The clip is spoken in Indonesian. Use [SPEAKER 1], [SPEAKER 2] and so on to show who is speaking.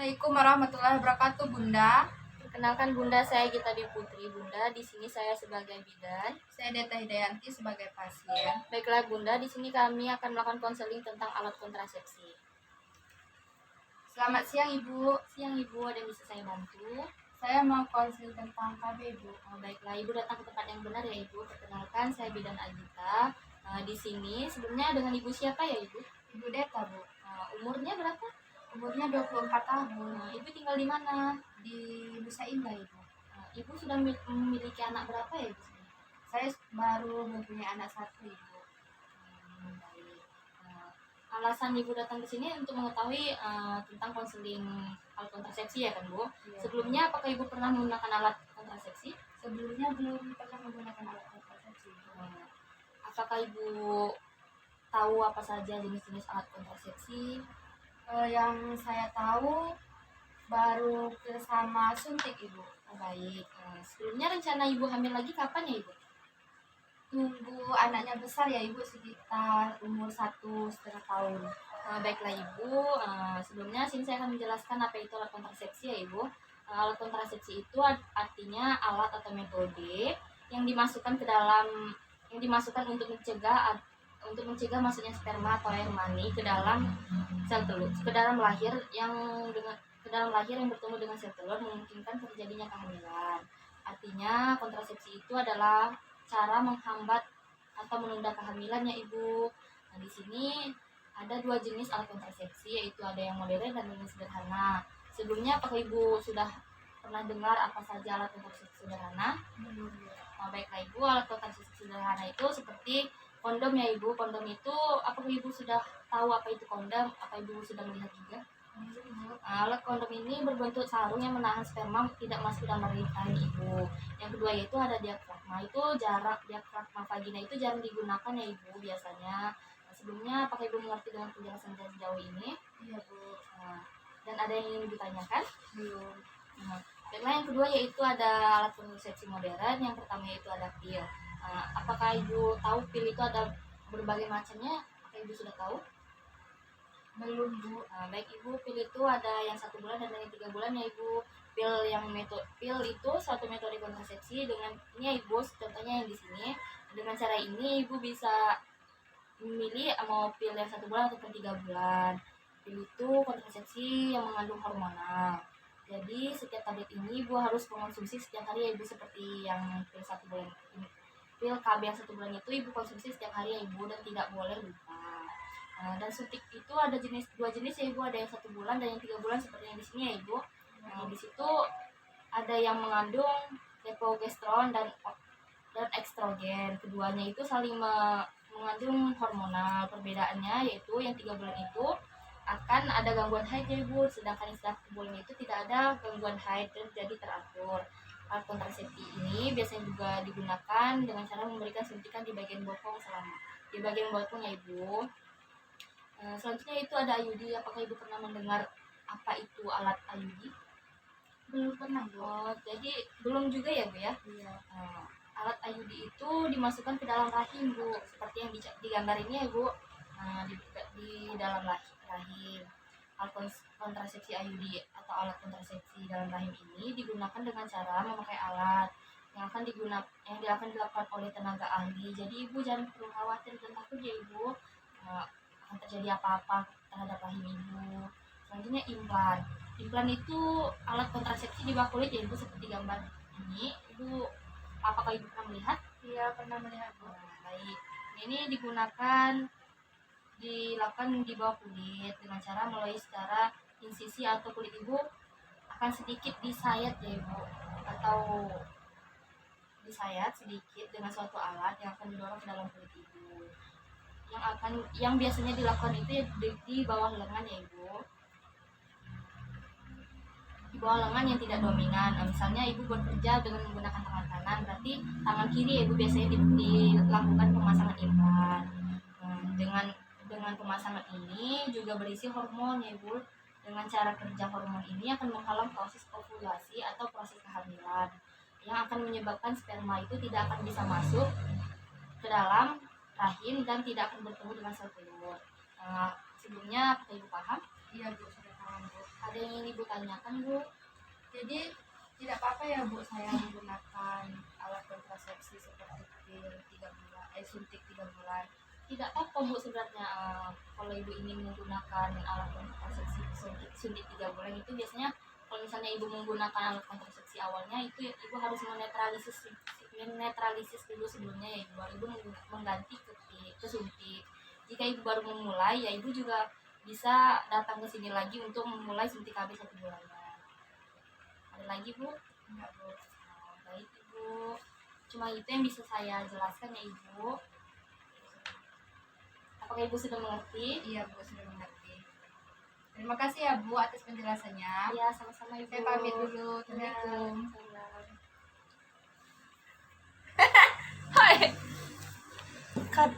[SPEAKER 1] Assalamualaikum warahmatullahi wabarakatuh, Bunda.
[SPEAKER 2] Perkenalkan Bunda, saya Gita Dwi Putri. Bunda, di sini saya sebagai bidan.
[SPEAKER 1] Saya Deta Hidayanti sebagai pasien.
[SPEAKER 2] Baiklah Bunda, di sini kami akan melakukan konseling tentang alat kontrasepsi.
[SPEAKER 1] Selamat siang, Ibu.
[SPEAKER 2] Siang Ibu, ada yang bisa saya bantu?
[SPEAKER 1] Saya mau konsul tentang KB, Ibu.
[SPEAKER 2] Baiklah, Ibu datang ke tempat yang benar ya Ibu. Perkenalkan, saya bidan Agita. Di sini sebelumnya dengan Ibu siapa ya Ibu?
[SPEAKER 1] Ibu Deta, Bu.
[SPEAKER 2] Umurnya berapa?
[SPEAKER 1] Umurnya 24 tahun.
[SPEAKER 2] Ibu tinggal di mana?
[SPEAKER 1] Di Nusa Indah, Ibu.
[SPEAKER 2] Ibu sudah memiliki anak berapa ya Ibu?
[SPEAKER 1] Saya baru mempunyai anak satu, Ibu.
[SPEAKER 2] Baik. Alasan Ibu datang ke sini untuk mengetahui tentang konseling alat kontrasepsi ya kan Bu?
[SPEAKER 1] Iya.
[SPEAKER 2] Sebelumnya apakah Ibu pernah menggunakan alat kontrasepsi?
[SPEAKER 1] Sebelumnya belum pernah menggunakan alat kontrasepsi.
[SPEAKER 2] Apakah Ibu tahu apa saja jenis-jenis alat kontrasepsi?
[SPEAKER 1] Yang saya tahu baru sama suntik, Ibu.
[SPEAKER 2] Baik. Sebelumnya rencana Ibu hamil lagi kapan ya Ibu?
[SPEAKER 1] Tunggu anaknya besar ya, Ibu, sekitar umur 1,5 tahun.
[SPEAKER 2] Baiklah Ibu, sebelumnya sini saya akan menjelaskan apa itu alat kontrasepsi ya Ibu. Alat kontrasepsi itu artinya alat atau metode yang dimasukkan untuk mencegah masuknya sperma atau air mani ke dalam sel telur, ke dalam lahir yang bertemu dengan sel telur, memungkinkan terjadinya kehamilan. Artinya kontrasepsi itu adalah cara menghambat atau menunda kehamilan ya Ibu. Nah, di sini ada dua jenis alat kontrasepsi, yaitu ada yang modern dan yang sederhana. Sebelumnya apakah Ibu sudah pernah dengar apa saja alat kontrasepsi sederhana? Baiklah Ibu, alat kontrasepsi sederhana itu seperti kondom ya Ibu. Kondom itu apakah Ibu sudah tahu apa itu kondom? Apa Ibu sudah melihat juga? Alat kondom ini berbentuk sarung yang menahan sperma tidak masuk dalam rahim Ibu. Yang kedua yaitu ada diafragma. Diafragma vagina itu jarang digunakan ya Ibu biasanya. Sebelumnya apakah Ibu mengerti dengan penjelasan saya sejauh ini?
[SPEAKER 1] Iya, Bu.
[SPEAKER 2] Dan ada yang ingin ditanyakan?
[SPEAKER 1] Belum.
[SPEAKER 2] Yang kedua yaitu ada alat kontrasepsi modern. Yang pertama yaitu ada pil. Apakah Ibu tahu pil itu ada berbagai macamnya? Apakah Ibu sudah tahu?
[SPEAKER 1] Belum, Bu.
[SPEAKER 2] Baik Ibu, pil itu ada yang 1 bulan dan yang 3 bulan ya Ibu. Pil itu suatu metode kontrasepsi dengan ini ya Ibu, contohnya yang di sini. Dengan cara ini Ibu bisa memilih mau pil yang 1 bulan ataupun 3 bulan. Pil itu kontrasepsi yang mengandung hormonal. Jadi setiap tablet ini Ibu harus mengonsumsi setiap hari ya Ibu, seperti yang pil 1 bulan ini. Pil KB yang 1 bulan itu Ibu konsumsi setiap hari ya Ibu dan tidak boleh lupa. Dan suntik itu ada dua jenis ya Ibu, ada yang 1 bulan dan yang 3 bulan seperti yang di sini ya Ibu. Di situ ada yang mengandung deprogesteron dan ekstrogen. Keduanya itu saling mengandung hormonal. Perbedaannya yaitu yang 3 bulan itu akan ada gangguan haid ya Ibu, sedangkan yang 1 bulan itu tidak ada gangguan haid dan jadi teratur. Alat kontrasepsi ini biasanya juga digunakan dengan cara memberikan suntikan di bagian bokong ya Ibu. Selanjutnya itu ada IUD. Apakah Ibu pernah mendengar apa itu alat IUD?
[SPEAKER 1] Belum pernah, Bu.
[SPEAKER 2] Jadi belum juga ya Bu ya?
[SPEAKER 1] Iya.
[SPEAKER 2] Alat IUD itu dimasukkan ke dalam rahim Bu, seperti yang digambar ini ya Bu. Di dalam rahim. Alat kontrasepsi IUD atau alat kontrasepsi dalam rahim ini digunakan dengan cara memakai alat yang akan dilakukan oleh tenaga ahli. Jadi Ibu jangan perlu khawatir dan takut ya Ibu akan terjadi apa-apa terhadap rahim Ibu. Selanjutnya implan. Implan itu alat kontrasepsi di bawah kulit ya Ibu, seperti gambar ini. Ibu, apakah Ibu pernah melihat?
[SPEAKER 1] Iya, pernah melihat, Bu.
[SPEAKER 2] Baik. Ini dilakukan di bawah kulit dengan cara melalui secara insisi atau kulit Ibu akan sedikit disayat ya Ibu, atau disayat sedikit dengan suatu alat yang akan didorong ke dalam kulit Ibu. Yang biasanya dilakukan itu ya di bawah lengan ya Ibu. Di bawah lengan yang tidak dominan. Misalnya Ibu bekerja dengan menggunakan tangan kanan, berarti tangan kiri ya Ibu biasanya dilakukan pemasangan implan. Dengan pemasangan ini juga berisi hormon ya Ibu. Dengan cara kerja hormon ini akan menghalang proses ovulasi atau proses kehamilan, yang akan menyebabkan sperma itu tidak akan bisa masuk ke dalam rahim dan tidak akan bertemu dengan sel telur. Sebelumnya apakah Ibu paham?
[SPEAKER 1] Iya, Bu, sudah paham, Bu.
[SPEAKER 2] Ada yang ingin ibu tanyakan, Bu?
[SPEAKER 1] Jadi tidak apa-apa ya Bu saya menggunakan alat kontrasepsi seperti pil 3 bulan, suntik 3 bulan.
[SPEAKER 2] Tidak apa-apa, Bu, sebenarnya. Kalau ibu ingin menggunakan alat kontrasepsi suntik 3 bulan itu biasanya kalau misalnya ibu menggunakan alat kontrasepsi awalnya itu ibu harus menetralisis dulu sebelumnya ya ibu. Ibu mengganti ke suntik. Jika ibu baru memulai ya ibu juga bisa datang ke sini lagi untuk memulai suntik KB 1 bulannya. Ada lagi, Bu?
[SPEAKER 1] Enggak Bu.
[SPEAKER 2] Baik, Ibu. Cuma itu yang bisa saya jelaskan ya Ibu. Apakah Ibu sudah mengerti?
[SPEAKER 1] Iya Bu, sudah mengerti. Terima kasih ya Bu atas penjelasannya.
[SPEAKER 2] Iya, sama-sama Ibu.
[SPEAKER 1] Saya pamit dulu.
[SPEAKER 2] Ya,
[SPEAKER 1] Assalamualaikum.
[SPEAKER 2] salam. Hai. Cut.